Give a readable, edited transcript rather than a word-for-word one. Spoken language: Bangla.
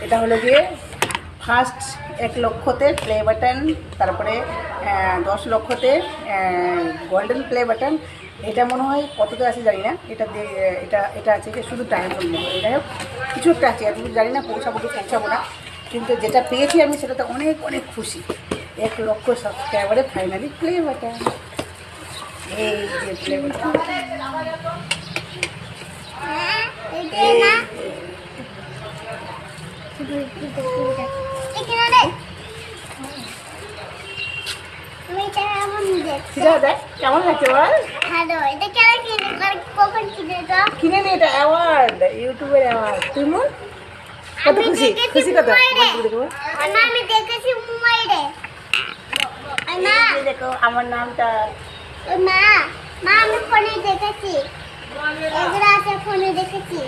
এটা হলো গিয়ে ফার্স্ট 1 লক্ষতে প্লে বাটন, তারপরে 10 লক্ষতে গোল্ডেন প্লে বাটন। এটা মনে হয় কততে আছে জানি না, এটা আছে যে শুধু টাইম বলবো, এটা কিছু একটা আছে, আমি জানি না পৌঁছাবো কি পৌঁছাবো না, কিন্তু যেটা পেয়েছি আমি সেটাতে অনেক অনেক খুশি। 1 লক্ষ সাবস্ক্রাইবারে ফাইনালি প্লে বাটন, এই যে প্লে বাটন। দেখ কেমন লাগছে বল? কিনে নি, এটা অ্যাওয়ার্ড, ইউটিউবের অ্যাওয়ার্ড। তুই মন কত খুশি? খুশি কত? আমি দেখেছি মোবাইলে। দেখো আমার নামটা। মা মা আমি ফোনে দেখেছি, এগুলো আছে ফোনে দেখেছি।